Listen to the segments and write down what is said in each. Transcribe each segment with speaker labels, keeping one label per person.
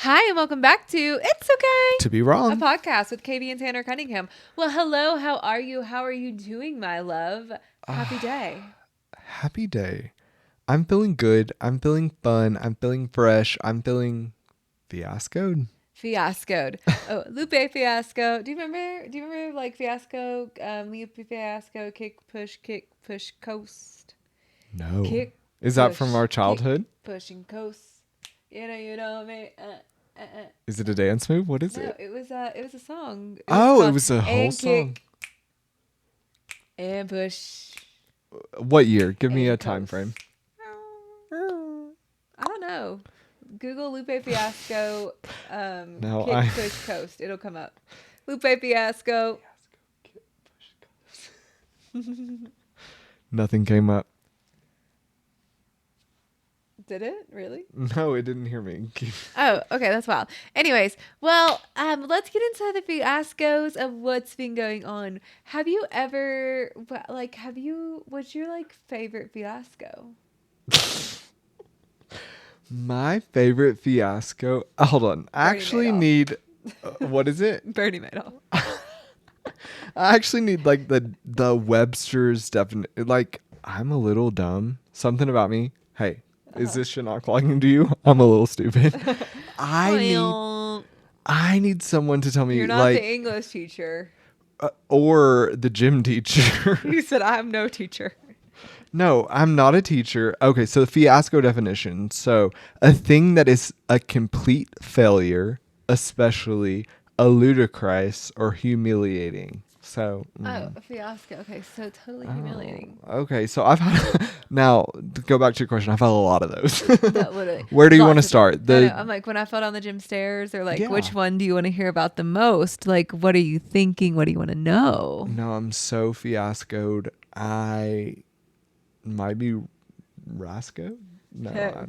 Speaker 1: Hi, and welcome back to It's Okay
Speaker 2: To be wrong.
Speaker 1: a podcast with KB and Tanner Cunningham. Well, hello, how are you? How are you doing, my love? Happy day.
Speaker 2: Happy day. I'm feeling good. I'm feeling fun. I'm feeling fresh. I'm feeling fiascoed.
Speaker 1: Fiascoed. Oh, Lupe Fiasco. Do you remember like Fiasco, Lupe Fiasco, kick, push, coast?
Speaker 2: No.
Speaker 1: Kick,
Speaker 2: Is that from our childhood?
Speaker 1: Kick, push, and coast. You know me.
Speaker 2: Is it a dance move? What is
Speaker 1: No,
Speaker 2: it?
Speaker 1: it was a song.
Speaker 2: It was a whole
Speaker 1: and
Speaker 2: song.
Speaker 1: Kick and push.
Speaker 2: What year? Give me
Speaker 1: and
Speaker 2: a time
Speaker 1: coast.
Speaker 2: frame.
Speaker 1: I don't know. Google Lupe Fiasco
Speaker 2: No,
Speaker 1: kick, push, coast. It'll come up. Lupe Fiasco.
Speaker 2: Nothing came up.
Speaker 1: Did it? Really?
Speaker 2: No, it didn't hear me.
Speaker 1: Oh, okay. That's wild. Anyways, well, let's get into the fiascos of what's been going on. Have you ever, what's your, favorite fiasco?
Speaker 2: My favorite fiasco. Hold on. I actually
Speaker 1: Madoff.
Speaker 2: need. What is it?
Speaker 1: Bernie Madoff.
Speaker 2: I actually need the Webster's definition. I'm a little dumb. Something about me. Hey, is this shit not calling to you? I'm a little stupid. I need someone to tell me.
Speaker 1: You're not the English teacher.
Speaker 2: Or the gym teacher.
Speaker 1: You said I'm no teacher.
Speaker 2: No, I'm not a teacher. Okay, so fiasco definition. So a thing that is a complete failure, especially a ludicrous or humiliating. So
Speaker 1: Oh, a fiasco. Okay, so totally humiliating.
Speaker 2: Okay, so I've had now to go back to your question. I've had a lot of those.
Speaker 1: That literally.
Speaker 2: Where do you
Speaker 1: Lots
Speaker 2: want to
Speaker 1: of
Speaker 2: start?
Speaker 1: them. I know. I'm like, when I fell down the gym stairs, or
Speaker 2: Yeah.
Speaker 1: which one do you want to hear about the most? Like, what are you thinking? What do you want to know?
Speaker 2: No, I'm so fiascoed. I might be Rasco. No,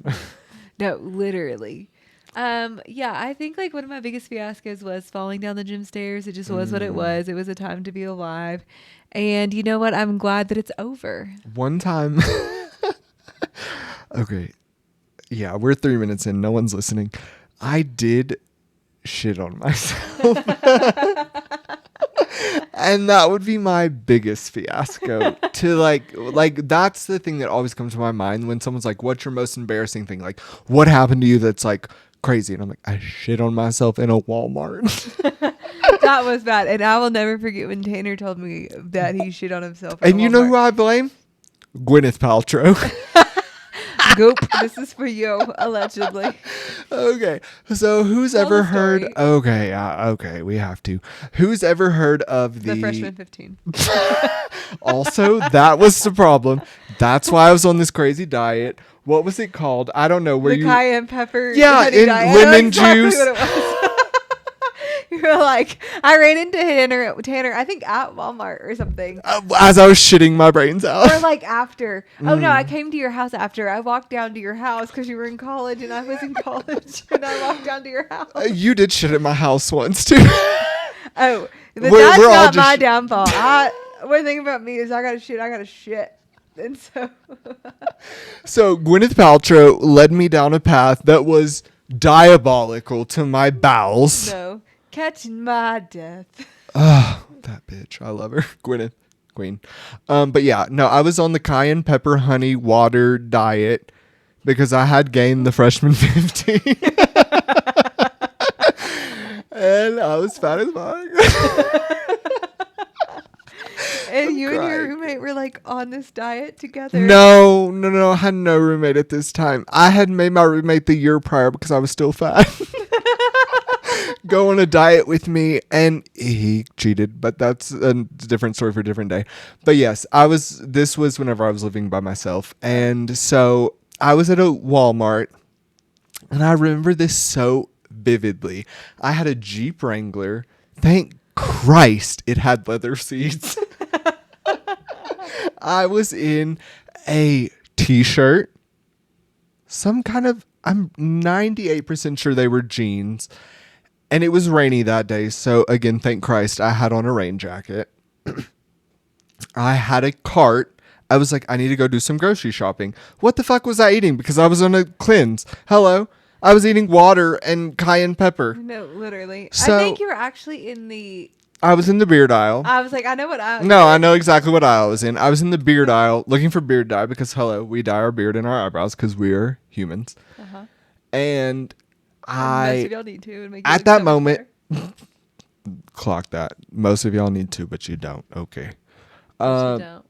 Speaker 1: No, literally. Yeah, I think one of my biggest fiascos was falling down the gym stairs. It just was what it was. It was a time to be alive. And you know what? I'm glad that it's over.
Speaker 2: One time. Okay. Yeah, we're 3 minutes in. No one's listening. I did shit on myself. And that would be my biggest fiasco. To that's the thing that always comes to my mind when someone's like, what's your most embarrassing thing? Like, what happened to you that's crazy? And I'm like, I shit on myself in a Walmart.
Speaker 1: That was bad. And I will never forget when Tanner told me that he shit on himself.
Speaker 2: And you know who I blame? Gwyneth Paltrow.
Speaker 1: Goop. This is for you, allegedly.
Speaker 2: Okay, so who's
Speaker 1: Tell
Speaker 2: ever
Speaker 1: the
Speaker 2: heard?
Speaker 1: story.
Speaker 2: Okay, we have to. Who's ever heard of
Speaker 1: The freshman 15.
Speaker 2: Also, that was the problem. That's why I was on this crazy diet. What was it called? I don't know.
Speaker 1: The cayenne pepper.
Speaker 2: Yeah,
Speaker 1: honey
Speaker 2: and
Speaker 1: diet.
Speaker 2: lemon
Speaker 1: I know exactly
Speaker 2: juice.
Speaker 1: what it was. You were like, I ran into Tanner, I think at Walmart or something.
Speaker 2: As I was shitting my brains out.
Speaker 1: Or after. Oh no, I came to your house after. I walked down to your house because you were in college and I was in college. And I walked down to your house.
Speaker 2: You did shit at my house once too.
Speaker 1: Oh, but
Speaker 2: We're
Speaker 1: that's
Speaker 2: all
Speaker 1: not
Speaker 2: just
Speaker 1: my downfall. One thing about me is I gotta shit. And so
Speaker 2: So Gwyneth Paltrow led me down a path that was diabolical to my bowels.
Speaker 1: no. Catching my death.
Speaker 2: Oh, that bitch. I love her. Gwyneth. Queen. But yeah, no, I was on the cayenne pepper honey water diet because I had gained the freshman 15. And I was fat as fuck.
Speaker 1: And
Speaker 2: I'm
Speaker 1: you and your
Speaker 2: crying.
Speaker 1: roommate were on this diet together.
Speaker 2: No. I had no roommate at this time. I had made my roommate the year prior because I was still fat. Go on a diet with me, and he cheated, but that's a different story for a different day. But yes, this was whenever I was living by myself, and so I was at a Walmart, and I remember this so vividly. I had a Jeep Wrangler. Thank Christ it had leather seats. I was in a t-shirt, some kind of, I'm 98% sure they were jeans. And it was rainy that day. So again, thank Christ, I had on a rain jacket. I had a cart. I was like, I need to go do some grocery shopping. What the fuck was I eating? Because I was on a cleanse. Hello. I was eating water and cayenne pepper.
Speaker 1: No, literally. I
Speaker 2: So
Speaker 1: think you were actually in the.
Speaker 2: I was in the beard aisle.
Speaker 1: I was like, I know what aisle.
Speaker 2: No, I know exactly what aisle I was in. I was in the beard aisle looking for beard dye because, hello, we dye our beard and our eyebrows because we are humans.
Speaker 1: Uh-huh.
Speaker 2: And
Speaker 1: Most of y'all need to. And make it
Speaker 2: at
Speaker 1: look
Speaker 2: that
Speaker 1: so much
Speaker 2: moment,
Speaker 1: better.
Speaker 2: clock that. Most of y'all need to, but you don't. Okay.
Speaker 1: But you don't.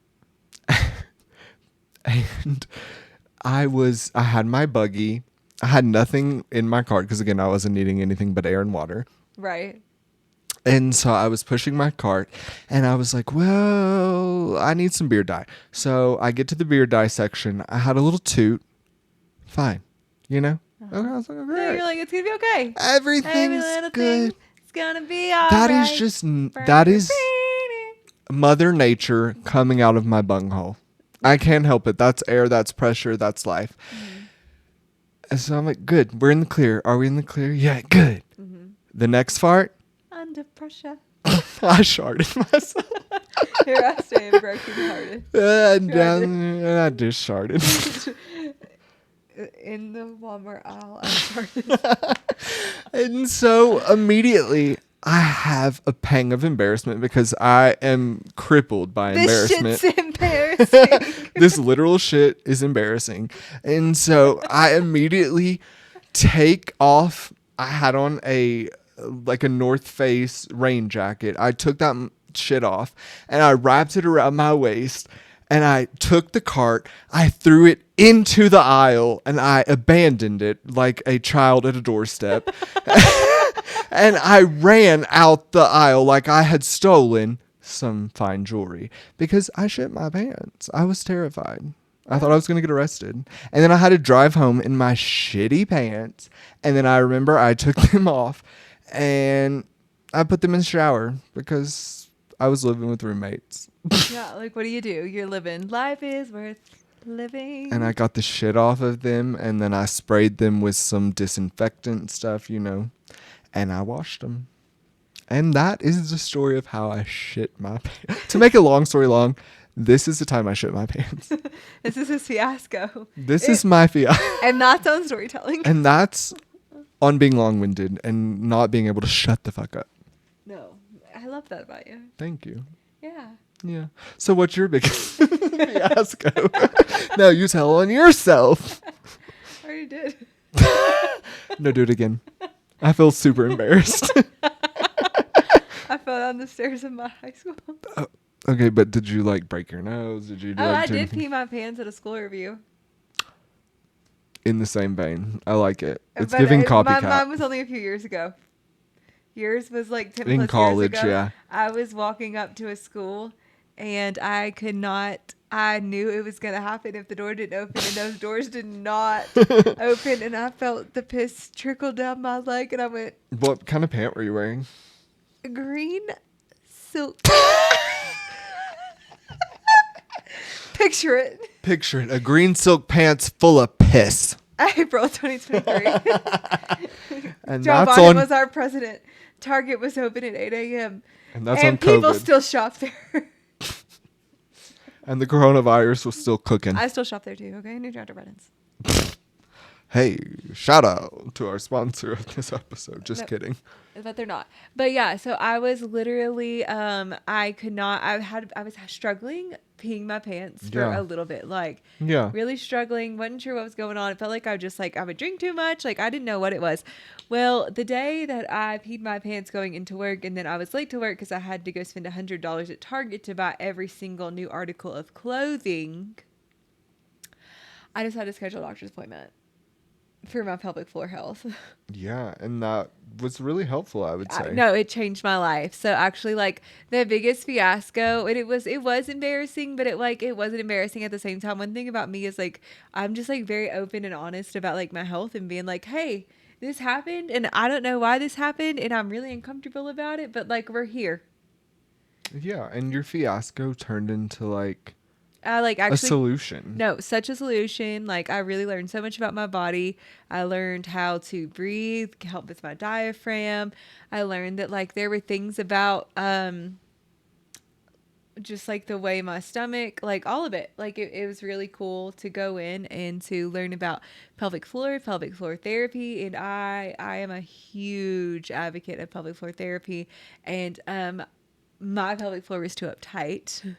Speaker 2: And I had my buggy. I had nothing in my cart because, again, I wasn't needing anything but air and water.
Speaker 1: Right.
Speaker 2: And so I was pushing my cart and I was like, well, I need some beard dye. So I get to the beard dye section. I had a little toot. Fine. You know? Okay, I was like,
Speaker 1: So
Speaker 2: great.
Speaker 1: you're like, it's gonna be okay.
Speaker 2: Everything's
Speaker 1: Every little
Speaker 2: good.
Speaker 1: thing, it's gonna be all
Speaker 2: That
Speaker 1: right.
Speaker 2: is just, that is Mother Nature coming out of my bunghole. I can't help it. That's air, that's pressure, that's life.
Speaker 1: Mm-hmm.
Speaker 2: And so I'm like, good. We're in the clear. Are we in the clear? Yeah, good.
Speaker 1: Mm-hmm.
Speaker 2: The next fart,
Speaker 1: Under pressure.
Speaker 2: I sharted myself.
Speaker 1: Here I stand, broken hearted.
Speaker 2: And I just sharted.
Speaker 1: In the Walmart aisle, I started.
Speaker 2: And so immediately I have a pang of embarrassment because I am crippled by
Speaker 1: This
Speaker 2: embarrassment.
Speaker 1: shit's embarrassing.
Speaker 2: This literal shit is embarrassing. And so I immediately take off. I had on a North Face rain jacket. I took that shit off and I wrapped it around my waist and I took the cart. I threw it into the aisle and I abandoned it like a child at a doorstep. And I ran out the aisle like I had stolen some fine jewelry because I shit my pants. I was terrified. I thought I was going to get arrested. And then I had to drive home in my shitty pants. And then I remember I took them off and I put them in the shower because I was living with roommates.
Speaker 1: Yeah, like what do? You're living. Life is worth living.
Speaker 2: And I got the shit off of them and then I sprayed them with some disinfectant stuff, you know, and I washed them. And that is the story of how I shit my pants. To make a long story long, this is the time I shit my pants.
Speaker 1: This is a fiasco.
Speaker 2: This is my fiasco.
Speaker 1: And that's on storytelling.
Speaker 2: And that's on being long-winded and not being able to shut the fuck up.
Speaker 1: No, I love that about you.
Speaker 2: Thank you.
Speaker 1: Yeah.
Speaker 2: Yeah. So what's your biggest fiasco? No, you tell on yourself.
Speaker 1: I already did.
Speaker 2: No, do it again. I feel super embarrassed.
Speaker 1: I fell down the stairs of my high school.
Speaker 2: Okay, but did you like break your nose? Did you do
Speaker 1: I
Speaker 2: do
Speaker 1: did
Speaker 2: anything?
Speaker 1: pee my pants at a school review.
Speaker 2: In the same vein. I like it. It's
Speaker 1: But
Speaker 2: giving copycat.
Speaker 1: Mine was only a few years ago. Yours was like 10
Speaker 2: In
Speaker 1: plus
Speaker 2: college,
Speaker 1: years ago.
Speaker 2: yeah.
Speaker 1: I was walking up to a school and I could not, I knew it was going to happen if the door didn't open, and those doors did not open, and I felt the piss trickle down my leg and I went,
Speaker 2: What kind of pant were you wearing?
Speaker 1: green silk. Picture it.
Speaker 2: Picture it. A green silk pants full of piss.
Speaker 1: April 2023.
Speaker 2: And
Speaker 1: Joe
Speaker 2: that's
Speaker 1: Biden
Speaker 2: on
Speaker 1: was our president. Target was open at 8 a.m.
Speaker 2: and that's
Speaker 1: and
Speaker 2: on
Speaker 1: people
Speaker 2: COVID.
Speaker 1: still shop there.
Speaker 2: And the coronavirus was still cooking.
Speaker 1: I still shop there too, okay? New Dr. Brennan's.
Speaker 2: Hey, shout out to our sponsor of this episode. Just
Speaker 1: No.
Speaker 2: kidding.
Speaker 1: But they're not. But yeah, so I was literally, I could not, I was struggling peeing my pants for
Speaker 2: Yeah.
Speaker 1: a little bit. Like,
Speaker 2: Yeah.
Speaker 1: really struggling. Wasn't sure what was going on. It felt like I just like, I would drink too much. Like, I didn't know what it was. Well, the day that I peed my pants going into work, and then I was late to work because I had to go spend $100 at Target to buy every single new article of clothing, I decided to schedule a doctor's appointment for my pelvic floor health.
Speaker 2: Yeah, and that was really helpful, I would say.
Speaker 1: No, it changed my life. So actually, like, the biggest fiasco, and it was embarrassing, but it wasn't embarrassing at the same time. One thing about me is like, I'm just like very open and honest about like my health and being like, hey, this happened and I don't know why this happened and I'm really uncomfortable about it, but like, we're here.
Speaker 2: Yeah, and your fiasco turned into like
Speaker 1: Like
Speaker 2: a
Speaker 1: actually
Speaker 2: solution.
Speaker 1: No, such a solution. Like, I really learned so much about my body. I learned how to breathe, help with my diaphragm. I learned that like there were things about just like the way my stomach, like all of it, like it was really cool to go in and to learn about pelvic floor therapy. And I am a huge advocate of pelvic floor therapy. And my pelvic floor was too uptight,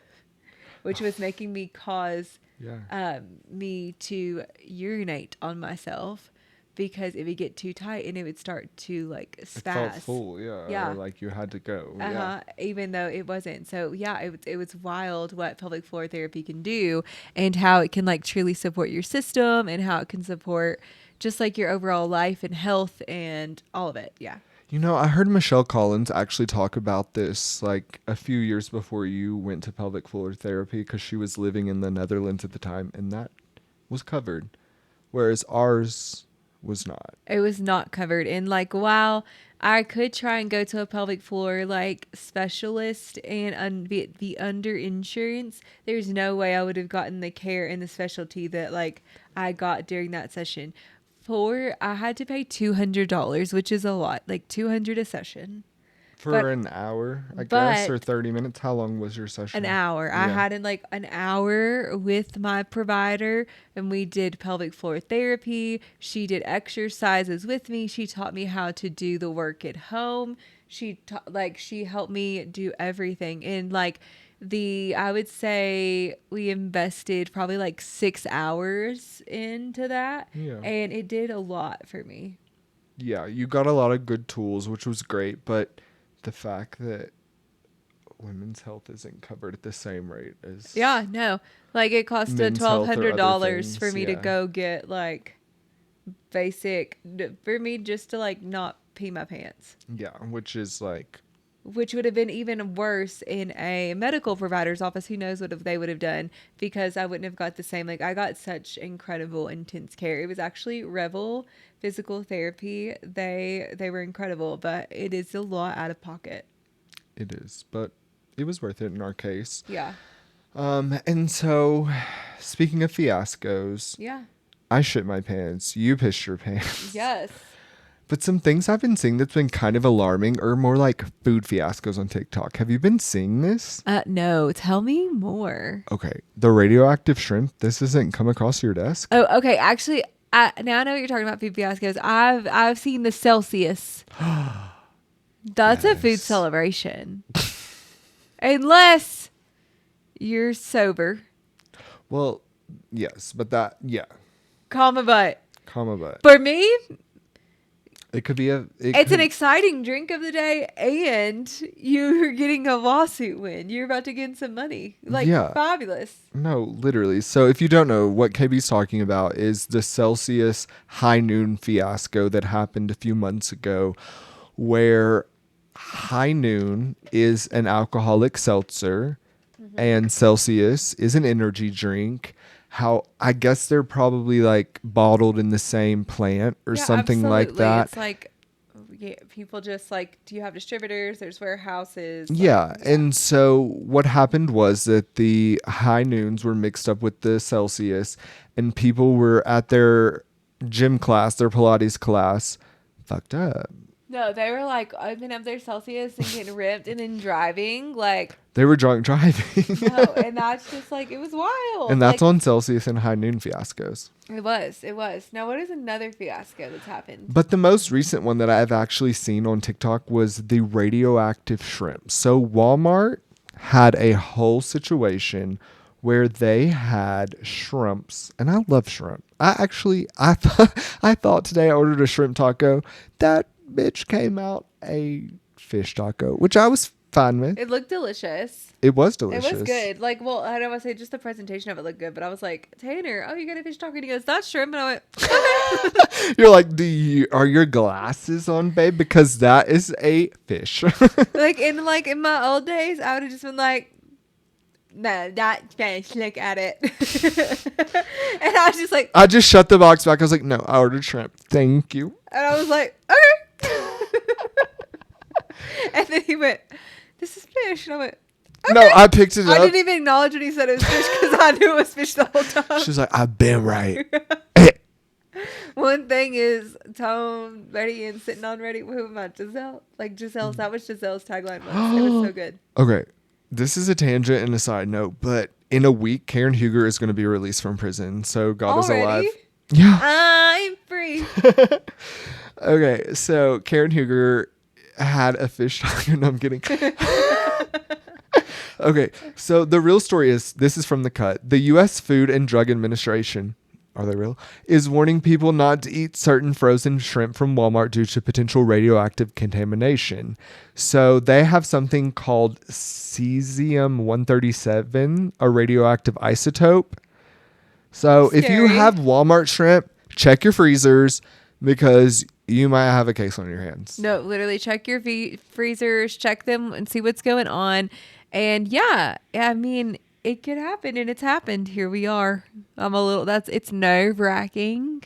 Speaker 1: which was making me cause
Speaker 2: Yeah.
Speaker 1: me to urinate on myself because it would get too tight and it would start to like
Speaker 2: It felt
Speaker 1: spaz.
Speaker 2: full, yeah.
Speaker 1: Yeah.
Speaker 2: Or like you had to go.
Speaker 1: Uh-huh. Even though it wasn't. So yeah, it was wild what pelvic floor therapy can do and how it can like truly support your system and how it can support just like your overall life and health and all of it. Yeah.
Speaker 2: You know, I heard Michelle Collins actually talk about this like a few years before you went to pelvic floor therapy because she was living in the Netherlands at the time and that was covered, whereas ours was not.
Speaker 1: It was not covered. And like, while I could try and go to a pelvic floor like specialist and be under insurance, there's no way I would have gotten the care and the specialty that like I got during that session. I had to pay $200, which is a lot, like 200 a session.
Speaker 2: For
Speaker 1: But
Speaker 2: an hour, I guess, or
Speaker 1: but
Speaker 2: 30 minutes. How long was your session?
Speaker 1: an hour. I
Speaker 2: Yeah.
Speaker 1: had like an hour with my provider and we did pelvic floor therapy. She did exercises with me. She taught me how to do the work at home. She helped me do everything. And like I would say we invested probably like 6 hours into that
Speaker 2: Yeah.
Speaker 1: and it did a lot for me.
Speaker 2: Yeah, you got a lot of good tools, which was great, but the fact that women's health isn't covered at the same rate as
Speaker 1: Yeah, no. Like it cost
Speaker 2: men's health or other
Speaker 1: $1,200 for
Speaker 2: things,
Speaker 1: me to
Speaker 2: yeah.
Speaker 1: go get like basic for me just to like not pee my pants,
Speaker 2: Yeah, which is like,
Speaker 1: which would have been even worse in a medical provider's office. Who knows what they would have done because I wouldn't have got the same. Like I got such incredible intense care. It was actually Revel Physical Therapy. They were incredible, but it is a lot out of pocket.
Speaker 2: it is, but it was worth it in our case.
Speaker 1: Yeah.
Speaker 2: And so, speaking of fiascos,
Speaker 1: Yeah.
Speaker 2: I shit my pants, you pissed your pants.
Speaker 1: Yes.
Speaker 2: But some things I've been seeing that's been kind of alarming are more like food fiascos on TikTok. Have you been seeing this?
Speaker 1: No, tell me more.
Speaker 2: Okay, the radioactive shrimp. This hasn't come across your desk.
Speaker 1: Oh, okay. Actually, now I know what you're talking about food fiascos. I've seen the Celsius. That's a food
Speaker 2: Yes.
Speaker 1: celebration. Unless you're sober.
Speaker 2: Well, yes, but that, yeah,
Speaker 1: Comma but.
Speaker 2: comma, but
Speaker 1: For me,
Speaker 2: it could be
Speaker 1: it's an exciting drink of the day and you're getting a lawsuit win. You're about to get some money. Like,
Speaker 2: Yeah.
Speaker 1: fabulous.
Speaker 2: No, literally. So if you don't know, what KB's talking about is the Celsius High Noon fiasco that happened a few months ago, where High Noon is an alcoholic seltzer and Celsius is an energy drink. How I guess they're probably like bottled in the same plant or
Speaker 1: Yeah,
Speaker 2: something like
Speaker 1: absolutely.
Speaker 2: that.
Speaker 1: It's like, yeah, people just like, do you have distributors? There's warehouses.
Speaker 2: Yeah, and so what happened was that the High Noons were mixed up with the Celsius, and people were at their gym class, their Pilates class, fucked up.
Speaker 1: No, they were like opening up their Celsius and getting ripped and then driving. Like,
Speaker 2: They were drunk driving.
Speaker 1: no, and that's just like, it was wild.
Speaker 2: And that's
Speaker 1: like,
Speaker 2: on Celsius and High Noon fiascos.
Speaker 1: It was. Now, what is another fiasco that's happened?
Speaker 2: But the most recent one that I've actually seen on TikTok was the radioactive shrimp. So Walmart had a whole situation where they had shrimps, and I love shrimp. I thought today I ordered a shrimp taco. That bitch came out a fish taco, which I was fine with.
Speaker 1: It looked delicious.
Speaker 2: It was delicious.
Speaker 1: It was good. Like, well, I don't want to say just the presentation of it looked good, but I was like, Tanner, oh, you got a fish taco? And he goes, that's shrimp. And I went, okay.
Speaker 2: You're like, are your glasses on, babe? Because that is a fish.
Speaker 1: like in my old days, I would have just been like, no, that fish. Look at it. And I was just like,
Speaker 2: I just shut the box back. I was like, no, I ordered shrimp. Thank you.
Speaker 1: and I was like, okay. And then he went, this is fish. And I went, okay.
Speaker 2: No, I picked it up.
Speaker 1: I didn't even acknowledge when he said it was fish because I knew it was fish the whole time.
Speaker 2: She's like, I've been right.
Speaker 1: One thing is Tone, Ready, and Sitting on Ready. Who am I? Giselle? Like Giselle's. That was Giselle's tagline. Was. It was so good.
Speaker 2: Okay. This is a tangent and a side note, but in a week, Karen Huger is going to be released from prison. So God is alive.
Speaker 1: Already?
Speaker 2: Yeah.
Speaker 1: I'm free.
Speaker 2: Okay, so Karen Huger had a fish taco. No, I'm kidding. Okay, so the real story is, this is from The Cut. The U.S. Food and Drug Administration, are they real, is warning people not to eat certain frozen shrimp from Walmart due to potential radioactive contamination. So they have something called cesium-137, a radioactive isotope. So if you
Speaker 1: Scary.
Speaker 2: have Walmart shrimp, check your freezers because you might have a case on your hands.
Speaker 1: No, literally check your freezers, check them and see what's going on. And yeah, I mean, it could happen and it's happened. Here we are. It's nerve wracking.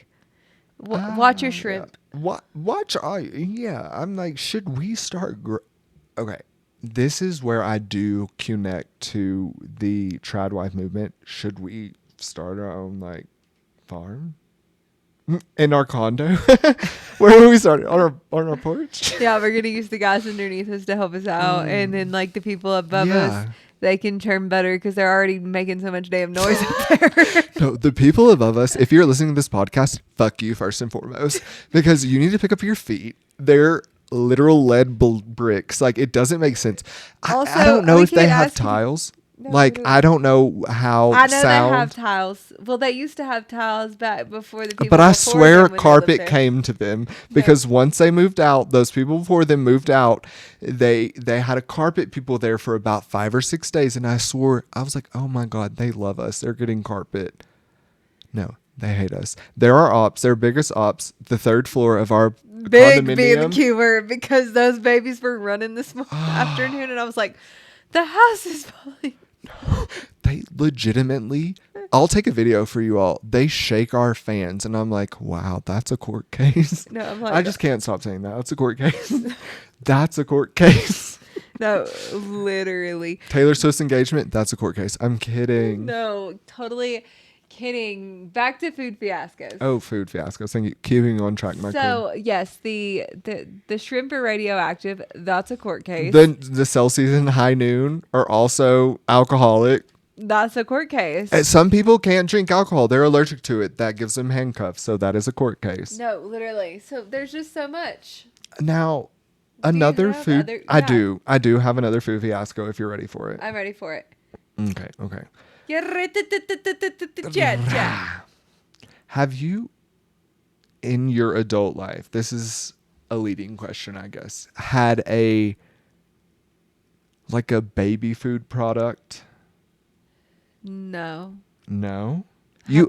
Speaker 1: Watch your shrimp.
Speaker 2: Yeah. Watch all. Yeah, I'm like, should we start? Okay, this is where I do connect to the tradwife movement. Should we start our own like farm in our condo? Where will we start? On our porch?
Speaker 1: Yeah, we're going to use the guys underneath us to help us out. And then like the people above us, they can turn better because they're already making so much damn noise up there.
Speaker 2: No, the people above us, if you're listening to this podcast, fuck you first and foremost, because you need to pick up your feet. They're literal lead bricks. Like, it doesn't make sense.
Speaker 1: Also,
Speaker 2: I don't know
Speaker 1: we
Speaker 2: if they
Speaker 1: can't
Speaker 2: have
Speaker 1: ask-
Speaker 2: tiles.
Speaker 1: No,
Speaker 2: Like,
Speaker 1: literally.
Speaker 2: I don't know how
Speaker 1: I know
Speaker 2: sound.
Speaker 1: they have tiles. Well, they used to have tiles back before the people.
Speaker 2: But I
Speaker 1: before
Speaker 2: swear
Speaker 1: them when they lived
Speaker 2: carpet
Speaker 1: there.
Speaker 2: came to them because once they moved out, those people before them moved out, they had a carpet people there for about 5 or 6 days. And I swore, I was like, oh my God, they love us. They're getting carpet. No, they hate us. They're our ops. They're biggest ops. The third floor of our
Speaker 1: Big being the
Speaker 2: condominium.
Speaker 1: key word because those babies were running this afternoon and I was like, the house is falling.
Speaker 2: They legitimately, I'll take a video for you all. They shake our fans, and I'm like, wow, that's a court case.
Speaker 1: No, I'm like,
Speaker 2: I just can't stop saying that. That's a court case. That's a court case.
Speaker 1: no, literally.
Speaker 2: Taylor Swift's engagement, that's a court case. I'm kidding.
Speaker 1: No, totally kidding. Back to food fiascos.
Speaker 2: Oh, food fiascos. Thank you. Keeping on track, my queen.
Speaker 1: So yes, the shrimp are radioactive. That's a court case.
Speaker 2: The Celsius and High Noon are also alcoholic.
Speaker 1: That's a court case.
Speaker 2: And some people can't drink alcohol. They're allergic to it. That gives them handcuffs. So that is a court case.
Speaker 1: No, literally. So there's just so much.
Speaker 2: Now,
Speaker 1: Do you
Speaker 2: another
Speaker 1: have
Speaker 2: food.
Speaker 1: other-
Speaker 2: I
Speaker 1: yeah.
Speaker 2: do. I do have another food fiasco if you're ready for it.
Speaker 1: I'm ready for it.
Speaker 2: Okay. Okay.
Speaker 1: Chat.
Speaker 2: Have you, in your adult life, this is a leading question, I guess, had a baby food product?
Speaker 1: No.
Speaker 2: No.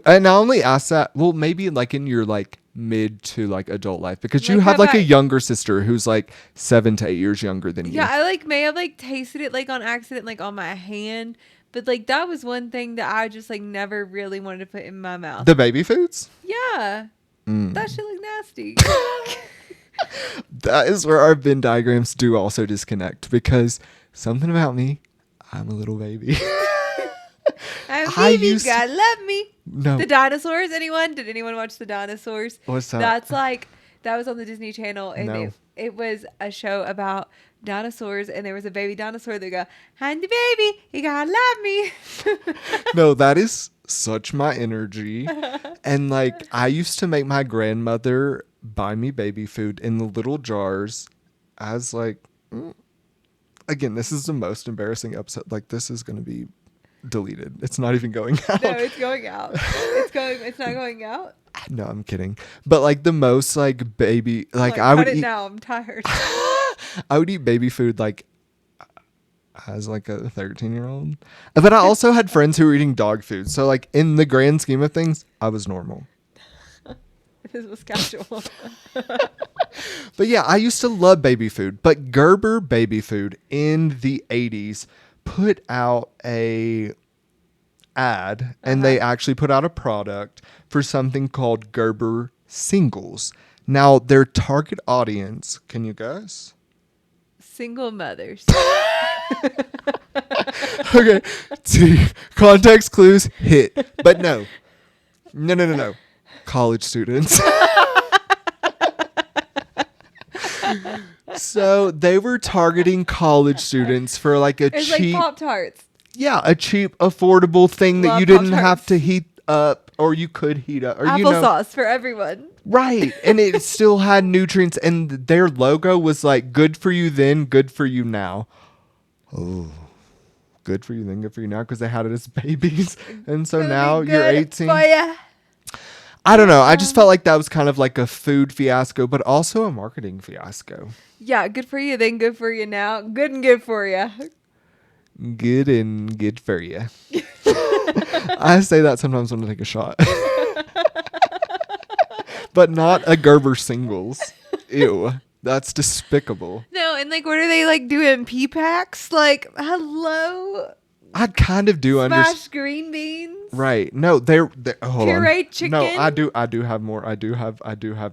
Speaker 2: And I only asked that, well, maybe like in your like mid to like adult life, because you
Speaker 1: Like,
Speaker 2: have
Speaker 1: have
Speaker 2: like
Speaker 1: I-
Speaker 2: a younger sister who's like 7 to 8 years younger than you.
Speaker 1: Yeah, I like may have like tasted it like on accident, like on my hand. But like that was one thing that I just like never really wanted to put in my mouth.
Speaker 2: The baby foods?
Speaker 1: Yeah.
Speaker 2: Mm.
Speaker 1: That shit look nasty.
Speaker 2: That is where our Venn diagrams do also disconnect, because something about me, I'm a little baby.
Speaker 1: I'm
Speaker 2: I
Speaker 1: baby,
Speaker 2: used to-
Speaker 1: God love me.
Speaker 2: No.
Speaker 1: The dinosaurs, anyone? Did anyone watch the dinosaurs?
Speaker 2: What's that?
Speaker 1: That's like, that was on the Disney Channel. And
Speaker 2: No.
Speaker 1: it was a show about dinosaurs. And there was a baby dinosaur that go, I'm the baby, you gotta love me.
Speaker 2: No, that is such my energy. And like, I used to make my grandmother buy me baby food in the little jars as like, again, this is the most embarrassing episode. Like, this is going to be deleted. It's not even going out.
Speaker 1: No, it's going out. It's not going out.
Speaker 2: No, I'm kidding. But like the most like baby, like I
Speaker 1: cut
Speaker 2: would
Speaker 1: it
Speaker 2: eat,
Speaker 1: now. I'm tired.
Speaker 2: I would eat baby food like as like a 13-year-old. But I also had friends who were eating dog food. So like in the grand scheme of things, I was normal.
Speaker 1: This was casual.
Speaker 2: But yeah, I used to love baby food. But Gerber Baby Food in the 80s put out a ad, and they actually put out a product for something called Gerber Singles. Now, their target audience, can you guess?
Speaker 1: Single mothers.
Speaker 2: Okay, see, context clues hit. But no. College students. So they were targeting college students for like a
Speaker 1: It's like
Speaker 2: cheap,
Speaker 1: Pop-Tarts.
Speaker 2: a cheap, affordable thing that
Speaker 1: Love
Speaker 2: you didn't
Speaker 1: Pop-Tarts.
Speaker 2: have to heat up, or you could heat up, or
Speaker 1: Applesauce for everyone.
Speaker 2: right. And it still had nutrients, and their logo was like good for you then, good for you now. Oh, good for you then, good for you now, because they had it as babies, and so
Speaker 1: Gonna be
Speaker 2: now you're
Speaker 1: good
Speaker 2: 18.
Speaker 1: for ya.
Speaker 2: I don't know. I just felt like that was kind of like a food fiasco, but also a marketing fiasco.
Speaker 1: Yeah, good for you then, good for you now. Good and good for you.
Speaker 2: Good and good for you. I say that sometimes when I take a shot. But not a Gerber singles. Ew. That's despicable.
Speaker 1: No, and like, what are they like doing? Pea packs? Like, hello?
Speaker 2: I kind of do understand.
Speaker 1: Smashed green beans?
Speaker 2: Right. No, they're hold on.
Speaker 1: Pureed chicken?
Speaker 2: No, I do have more. I do have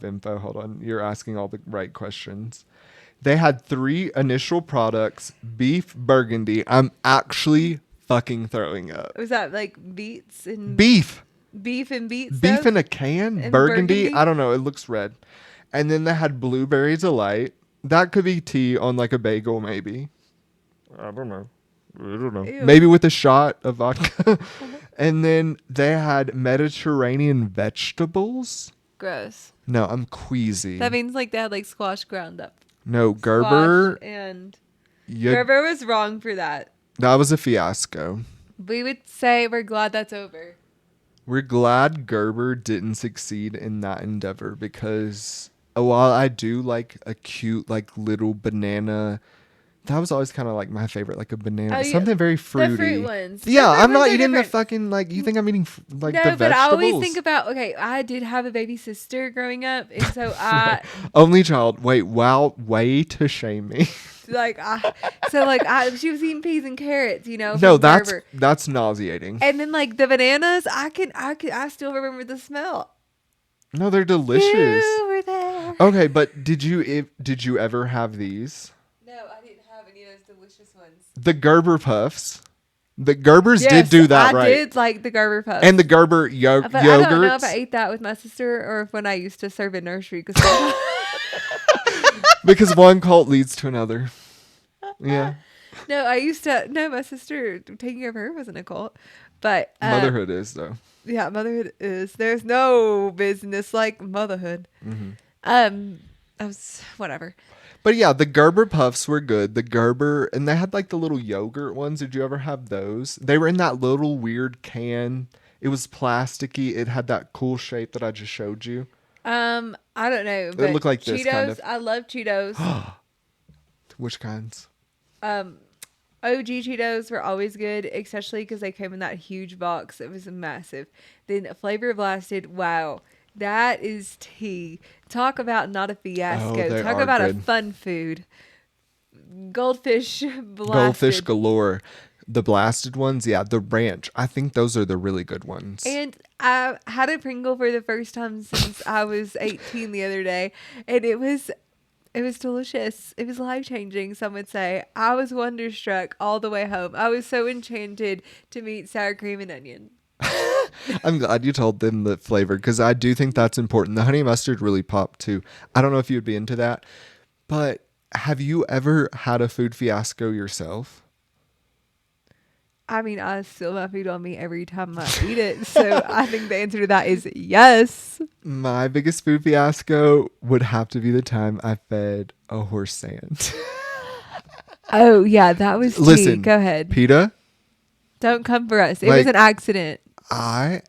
Speaker 2: info. Hold on. You're asking all the right questions. They had 3 initial products, beef burgundy. I'm actually fucking throwing up.
Speaker 1: Was that like beets and
Speaker 2: Beef.
Speaker 1: beef and beets?
Speaker 2: Beef
Speaker 1: though?
Speaker 2: in a can?
Speaker 1: And
Speaker 2: Burgundy?
Speaker 1: burgundy?
Speaker 2: I don't know. It looks red. And then they had blueberry delight. That could be tea on like a bagel, maybe. I don't know.
Speaker 1: Ew.
Speaker 2: Maybe with a shot of vodka. And then they had Mediterranean vegetables.
Speaker 1: Gross.
Speaker 2: No, I'm queasy.
Speaker 1: That means like they had like squash ground up.
Speaker 2: No, Gerber.
Speaker 1: Squash and
Speaker 2: You,
Speaker 1: Gerber was wrong for that.
Speaker 2: that was a fiasco.
Speaker 1: We would say we're glad that's over.
Speaker 2: We're glad Gerber didn't succeed in that endeavor because while I do like a cute like little banana, that was always kind of like my favorite, like a banana,
Speaker 1: Oh, yeah.
Speaker 2: something very fruity.
Speaker 1: The fruit ones.
Speaker 2: Yeah,
Speaker 1: The fruit
Speaker 2: I'm not
Speaker 1: ones are
Speaker 2: eating the
Speaker 1: different.
Speaker 2: fucking like. You think I'm eating like
Speaker 1: No,
Speaker 2: the
Speaker 1: but
Speaker 2: vegetables?
Speaker 1: I always think about, okay, I did have a baby sister growing up, and so I
Speaker 2: Only child. Wait, wow, way to shame me.
Speaker 1: she was eating peas and carrots,
Speaker 2: No,
Speaker 1: from
Speaker 2: that's
Speaker 1: Gerber.
Speaker 2: that's nauseating.
Speaker 1: And then like the bananas, I still remember the smell.
Speaker 2: No, they're delicious.
Speaker 1: You were there.
Speaker 2: Okay, but did you ever have these?
Speaker 1: No, I didn't have any of those delicious ones.
Speaker 2: The Gerber puffs. The Gerbers
Speaker 1: Yes,
Speaker 2: did do that
Speaker 1: I
Speaker 2: right.
Speaker 1: did like the Gerber puffs.
Speaker 2: And the Gerber
Speaker 1: but
Speaker 2: yogurts.
Speaker 1: I don't know if I ate that with my sister or if when I used to serve in nursery. Cause
Speaker 2: Because one cult leads to another. Yeah.
Speaker 1: No, I used to. No, my sister taking care of her wasn't a cult. But
Speaker 2: Motherhood is, though.
Speaker 1: yeah, motherhood is. There's no business like motherhood.
Speaker 2: Mm-hmm.
Speaker 1: I was whatever.
Speaker 2: But yeah, the Gerber puffs were good. The Gerber, and they had like the little yogurt ones. Did you ever have those? They were in that little weird can. It was plasticky. It had that cool shape that I just showed you.
Speaker 1: I don't know. But
Speaker 2: looked like
Speaker 1: Cheetos.
Speaker 2: this, kind of.
Speaker 1: I love Cheetos.
Speaker 2: Which kinds?
Speaker 1: OG Cheetos were always good, especially because they came in that huge box. It was massive. Then Flavor Blasted. Wow. That is tea. Talk about not a fiasco.
Speaker 2: they
Speaker 1: Talk
Speaker 2: are
Speaker 1: about a
Speaker 2: good.
Speaker 1: fun food. Goldfish blasted.
Speaker 2: Goldfish galore. The blasted ones, yeah. The ranch. I think those are the really good ones.
Speaker 1: And I had a Pringle for the first time since I was 18 the other day, and it was delicious. It was life changing. Some would say. I was wonderstruck all the way home. I was so enchanted to meet sour cream and onion.
Speaker 2: I'm glad you told them the flavor because I do think that's important. The honey mustard really popped too. I don't know if you'd be into that, but have you ever had a food fiasco yourself?
Speaker 1: I mean, I spill my food on me every time I eat it. So I think the answer to that is yes.
Speaker 2: My biggest food fiasco would have to be the time I fed a horse sand.
Speaker 1: Oh, yeah, that was tea.
Speaker 2: Listen,
Speaker 1: Go ahead.
Speaker 2: PETA,
Speaker 1: Don't come for us. It was an accident.
Speaker 2: I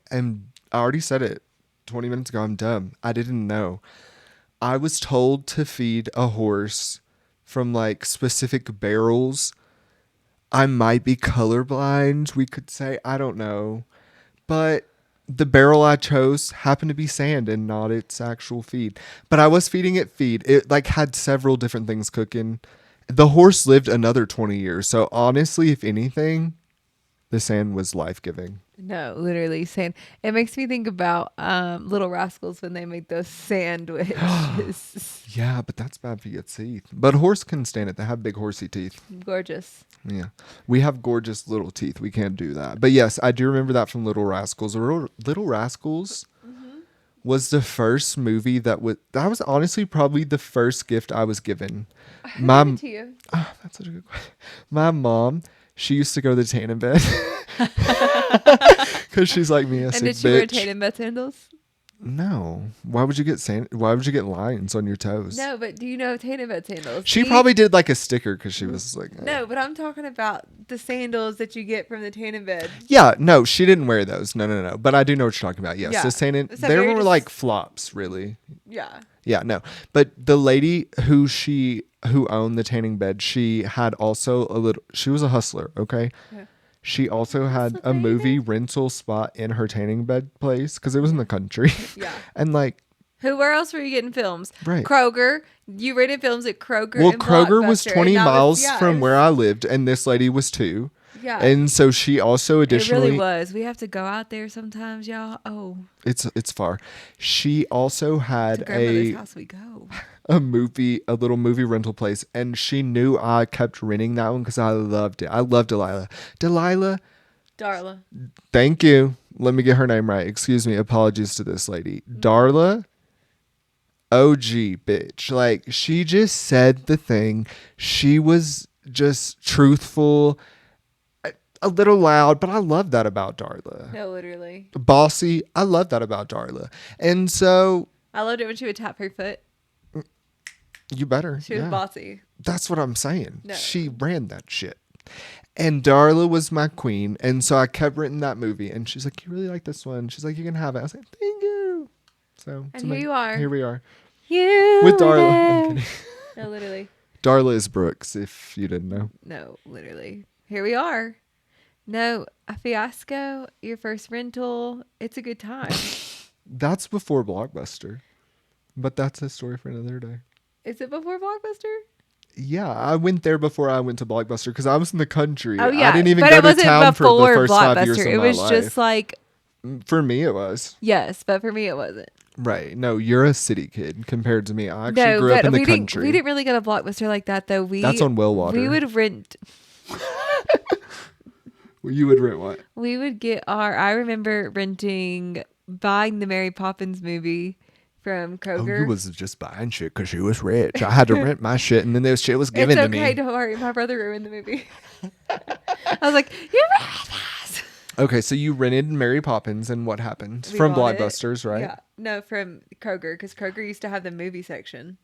Speaker 2: already said it 20 minutes ago. I'm dumb. I didn't know. I was told to feed a horse from like specific barrels. I might be colorblind, we could say. I don't know. But the barrel I chose happened to be sand and not its actual feed. But I was feeding it feed. It like had several different things cooking. The horse lived another 20 years. So honestly, if anything, the sand was life-giving.
Speaker 1: No, literally sand. It makes me think about Little Rascals when they make those sandwiches.
Speaker 2: Yeah, but that's bad for your teeth. But horse can stand it. They have big horsey teeth.
Speaker 1: Gorgeous.
Speaker 2: Yeah. We have gorgeous little teeth. We can't do that. But yes, I do remember that from Little Rascals. Little Rascals was the first movie that was honestly probably the first gift I was given.
Speaker 1: Who gave it to you?
Speaker 2: Oh, that's such a good question. My mom, she used to go to the tanning bed because she's like me, a
Speaker 1: And
Speaker 2: sick
Speaker 1: did she wear
Speaker 2: bitch.
Speaker 1: tanning bed sandals?
Speaker 2: No, why would you get Why would you get lines on your toes?
Speaker 1: No, but do you know tanning bed sandals?
Speaker 2: She probably did like a sticker because she was like,
Speaker 1: No, but I'm talking about the sandals that you get from the tanning bed.
Speaker 2: Yeah, no, she didn't wear those. No. But I do know what you're talking about. Yes,
Speaker 1: Yeah.
Speaker 2: the tanning.
Speaker 1: So
Speaker 2: They
Speaker 1: very
Speaker 2: were
Speaker 1: just-
Speaker 2: like flops, really.
Speaker 1: Yeah.
Speaker 2: Yeah, no. But the lady who owned the tanning bed, she had also she was a hustler, okay?
Speaker 1: Yeah.
Speaker 2: She also had
Speaker 1: Hustler,
Speaker 2: a
Speaker 1: baby.
Speaker 2: movie rental spot in her tanning bed place because it was in the country.
Speaker 1: Yeah.
Speaker 2: And like,
Speaker 1: Where else were you getting films?
Speaker 2: Right.
Speaker 1: Kroger. You rented films at Kroger.
Speaker 2: well,
Speaker 1: and
Speaker 2: Kroger was
Speaker 1: Blockbuster,
Speaker 2: 20
Speaker 1: and that
Speaker 2: miles
Speaker 1: yeah,
Speaker 2: from
Speaker 1: it
Speaker 2: where
Speaker 1: was-
Speaker 2: I lived, and this lady was 2.
Speaker 1: Yeah.
Speaker 2: And so she also
Speaker 1: it
Speaker 2: additionally
Speaker 1: really was. We have to go out there sometimes, y'all. Oh,
Speaker 2: it's far. She also
Speaker 1: to
Speaker 2: had
Speaker 1: grandmother's house we go.
Speaker 2: a little movie rental place, and she knew I kept renting that one because I loved it. I love Delilah.
Speaker 1: Darla.
Speaker 2: Thank you. Let me get her name right. Excuse me. Apologies to this lady. Darla, OG bitch. Like, she just said the thing. She was just truthful, a little loud, but I love that about Darla.
Speaker 1: No, literally.
Speaker 2: Bossy. I love that about Darla. And so
Speaker 1: I loved it when she would tap her foot.
Speaker 2: you better.
Speaker 1: She was
Speaker 2: yeah.
Speaker 1: bossy.
Speaker 2: That's what I'm saying.
Speaker 1: No.
Speaker 2: She ran that shit. And Darla was my queen. And so I kept renting that movie. And she's like, you really like this one? She's like, you can have it. I was like, thank you. So
Speaker 1: And here you are.
Speaker 2: Here we are.
Speaker 1: You
Speaker 2: With
Speaker 1: were
Speaker 2: Darla.
Speaker 1: there.
Speaker 2: I'm kidding.
Speaker 1: No, literally.
Speaker 2: Darla is Brooks, if you didn't know.
Speaker 1: No, literally. Here we are. No, a fiasco, your first rental. It's a good time.
Speaker 2: That's before Blockbuster. But that's a story for another day.
Speaker 1: Is it before Blockbuster?
Speaker 2: Yeah, I went there before I went to Blockbuster because I was in the country.
Speaker 1: Oh, yeah.
Speaker 2: I didn't even
Speaker 1: but
Speaker 2: go
Speaker 1: it
Speaker 2: to
Speaker 1: wasn't
Speaker 2: town for the
Speaker 1: before
Speaker 2: first 5 years of
Speaker 1: Blockbuster. It
Speaker 2: my
Speaker 1: was
Speaker 2: life.
Speaker 1: just like,
Speaker 2: For me, it was.
Speaker 1: yes, but for me, it wasn't.
Speaker 2: Right. No, you're a city kid compared to me. I actually
Speaker 1: No,
Speaker 2: grew up
Speaker 1: but
Speaker 2: in the
Speaker 1: we
Speaker 2: country.
Speaker 1: didn't really go to Blockbuster like that, though.
Speaker 2: That's on Wellwater.
Speaker 1: We would rent.
Speaker 2: You would rent what?
Speaker 1: We would get I remember buying the Mary Poppins movie from
Speaker 2: Oh,
Speaker 1: Kroger.
Speaker 2: you was just buying shit because you was rich. I had to rent my shit, and then this shit was
Speaker 1: It's
Speaker 2: given to
Speaker 1: okay,
Speaker 2: me.
Speaker 1: don't worry. My brother ruined the movie. I was like, you ruined this.
Speaker 2: Okay, so you rented Mary Poppins, and what happened?
Speaker 1: We
Speaker 2: From
Speaker 1: bought it.
Speaker 2: Blockbusters, right?
Speaker 1: Yeah. No, from Kroger, because Kroger used to have the movie section.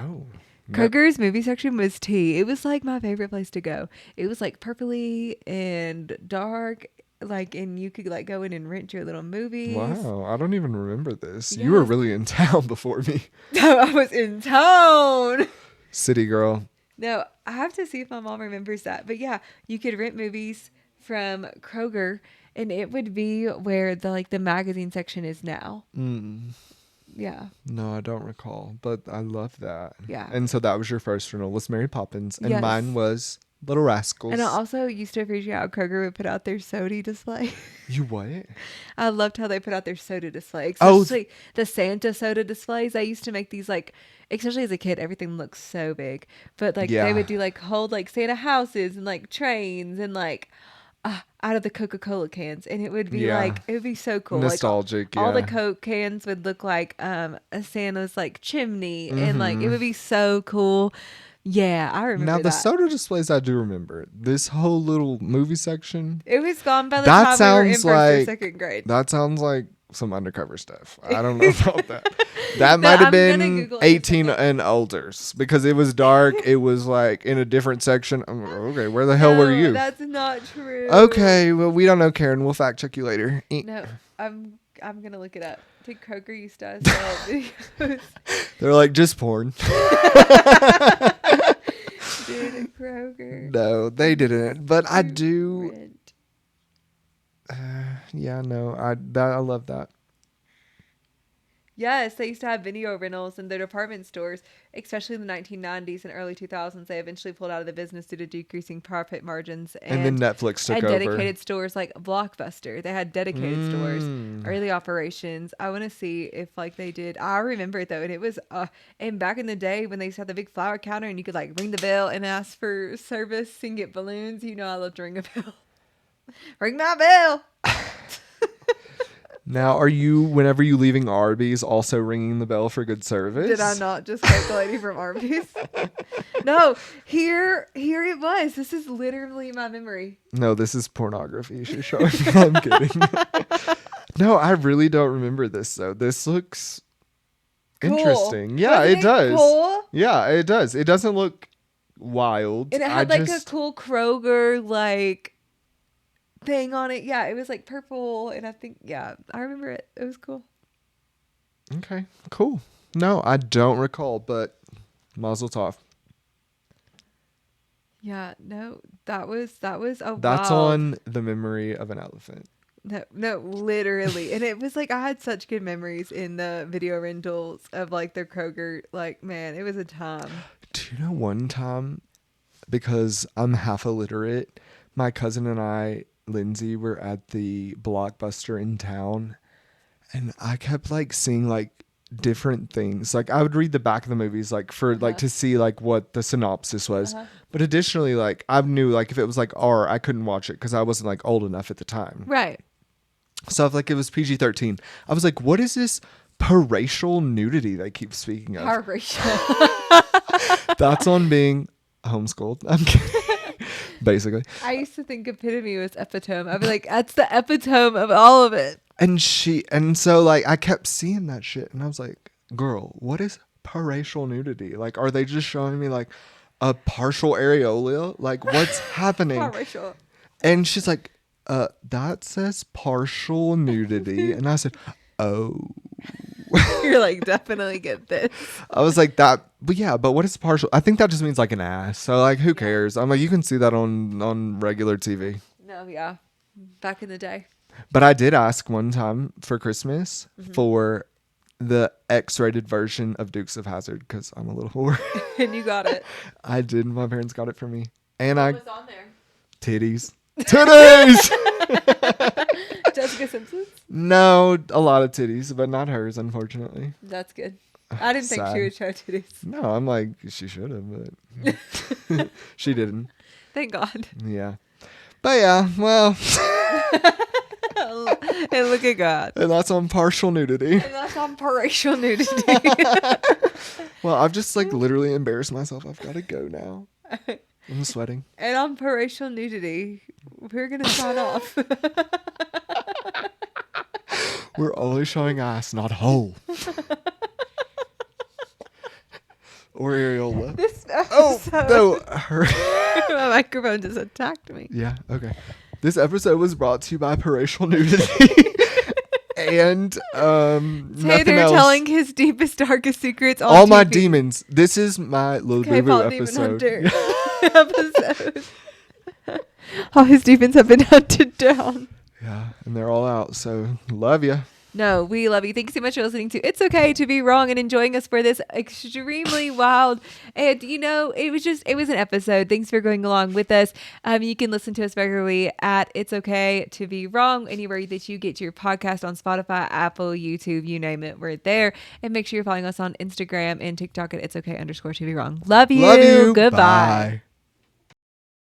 Speaker 2: Oh. no.
Speaker 1: Kroger's movie section was tea. It was like my favorite place to go. It was like purpley and dark, like, and you could like go in and rent your little movies.
Speaker 2: Wow, I don't even remember this. You were
Speaker 1: Yes.
Speaker 2: really in town before me.
Speaker 1: No, I was in town.
Speaker 2: City girl.
Speaker 1: No, I have to see if my mom remembers that. But yeah, you could rent movies from Kroger, and it would be where the magazine section is now. Yeah.
Speaker 2: No, I don't recall, but I love that.
Speaker 1: Yeah.
Speaker 2: And so that was your first rental was Mary Poppins, and
Speaker 1: Yes.
Speaker 2: mine was Little Rascals.
Speaker 1: And I also used to appreciate how Kroger would put out their soda display.
Speaker 2: You what?
Speaker 1: I loved how they put out their soda display,
Speaker 2: Oh.
Speaker 1: especially the Santa soda displays. I used to make these especially as a kid, everything looks so big. But
Speaker 2: Yeah.
Speaker 1: they would do whole Santa houses and trains and out of the Coca-Cola cans, and it would be
Speaker 2: Yeah.
Speaker 1: it would be so cool.
Speaker 2: Nostalgic,
Speaker 1: all the
Speaker 2: yeah.
Speaker 1: Coke cans would look like a Santa's chimney, and
Speaker 2: Mm-hmm.
Speaker 1: it would be so cool. Yeah, I remember
Speaker 2: Now the
Speaker 1: that.
Speaker 2: soda displays I do remember. This whole little movie section.
Speaker 1: It was gone by the
Speaker 2: That
Speaker 1: time we were in
Speaker 2: sounds
Speaker 1: first or
Speaker 2: like
Speaker 1: second grade.
Speaker 2: That sounds like some undercover stuff. I don't know about that. That
Speaker 1: No,
Speaker 2: might have
Speaker 1: I'm gonna
Speaker 2: been
Speaker 1: Google it in a
Speaker 2: 18
Speaker 1: second.
Speaker 2: and older because it was dark. It was in a different section. I'm like, okay, where the hell were
Speaker 1: No,
Speaker 2: you?
Speaker 1: That's not true.
Speaker 2: Okay, well we don't know, Karen. We'll fact check you later.
Speaker 1: No, I'm gonna look it up. Did Kroger used to sell videos?
Speaker 2: They're like just porn.
Speaker 1: Did Kroger
Speaker 2: No, they didn't. But I do.
Speaker 1: rent?
Speaker 2: Yeah, no, I love that.
Speaker 1: Yes, they used to have video rentals in their department stores, especially in the 1990s and early 2000s. They eventually pulled out of the business due to decreasing profit margins.
Speaker 2: And then Netflix took
Speaker 1: and
Speaker 2: over.
Speaker 1: dedicated stores like Blockbuster. They had dedicated stores,
Speaker 2: Mm.
Speaker 1: early operations. I want to see if they did. I remember it though, and it was and back in the day when they used to have the big flower counter and you could ring the bell and ask for service and get balloons. I love to ring a bell. Ring my bell.
Speaker 2: Now, are you, whenever you leaving Arby's, also ringing the bell for good service?
Speaker 1: Did I not just quote the lady from Arby's? No, here it was. This is literally my memory.
Speaker 2: No, this is pornography. She's showing me. I'm kidding. No, I really don't remember this though. This looks
Speaker 1: Cool.
Speaker 2: interesting. Yeah,
Speaker 1: Wasn't
Speaker 2: it does.
Speaker 1: Cool?
Speaker 2: Yeah, it does. It doesn't look wild.
Speaker 1: And it had a cool Kroger thing on it. Yeah, it was like purple, and I think I remember it. It was cool.
Speaker 2: Okay, cool. No, I don't recall, but Mazel Tov.
Speaker 1: Yeah, no, that was
Speaker 2: That's
Speaker 1: wild.
Speaker 2: on the memory of an elephant.
Speaker 1: No, literally. And it was like I had such good memories in the video rentals of like the Kroger. Like, man, it was a time.
Speaker 2: Do you know one time, because I'm half illiterate, my cousin and I, Lindsay, were at the Blockbuster in town, and I kept like seeing like different things. Like I would read the back of the movies like for like to see like what the synopsis was. But additionally, like I knew like if it was like R, I couldn't watch it because I wasn't like old enough at the time.
Speaker 1: Right.
Speaker 2: So if like it was PG-13, I was like, what is this paracial nudity they keep speaking of?
Speaker 1: Paracial.
Speaker 2: That's on being homeschooled. I'm kidding. Basically.
Speaker 1: I used to think epitome was epitome. I'd be like, that's the epitome of all of it.
Speaker 2: And so like I kept seeing that shit and I was like, girl, what is paracial nudity? Like, are they just showing me like a partial areola? Like what's happening?
Speaker 1: Paracial.
Speaker 2: And she's like, that says partial nudity. And I said, oh.
Speaker 1: You're like, definitely get this.
Speaker 2: I was like that, but yeah, but what is partial? I think that just means like an ass. So like, who cares? I'm like, you can see that on regular TV.
Speaker 1: No, yeah. Back in the day.
Speaker 2: But I did ask one time for Christmas for the X-rated version of Dukes of Hazzard because I'm a little whore.
Speaker 1: And you got it.
Speaker 2: I did. My parents got it for me. And
Speaker 1: What was on there?
Speaker 2: Titties. Titties!
Speaker 1: Jessica Simpson?
Speaker 2: No, a lot of titties, but not hers, unfortunately.
Speaker 1: That's good. I didn't think she would show titties.
Speaker 2: No, I'm like, she should have, but she didn't.
Speaker 1: Thank God.
Speaker 2: Yeah. But yeah, well.
Speaker 1: And look at God.
Speaker 2: And that's on partial nudity.
Speaker 1: And that's on paracial nudity.
Speaker 2: Well, I've just like literally embarrassed myself. I've got to go now. I'm sweating.
Speaker 1: And on paracial nudity, we're going to sign off.
Speaker 2: We're always showing ass, not hole. Or areola.
Speaker 1: This
Speaker 2: episode, no.
Speaker 1: My microphone just attacked me.
Speaker 2: Yeah, okay. This episode was brought to you by paracial nudity. And
Speaker 1: Taylor telling his deepest, darkest secrets on
Speaker 2: all
Speaker 1: TV.
Speaker 2: my demons. This is my little boo-boo episode.
Speaker 1: Episode. All his demons have been hunted down.
Speaker 2: Yeah, and they're all out. So love you.
Speaker 1: No, we love you. Thanks so much for listening to It's Okay to Be Wrong and enjoying us for this extremely wild. And, it was an episode. Thanks for going along with us. You can listen to us regularly at It's Okay to Be Wrong, anywhere that you get your podcast on Spotify, Apple, YouTube, you name it. We're there. And make sure you're following us on Instagram and TikTok at It's Okay _to Be Wrong. Love you.
Speaker 2: Love you.
Speaker 1: Goodbye.
Speaker 2: Bye.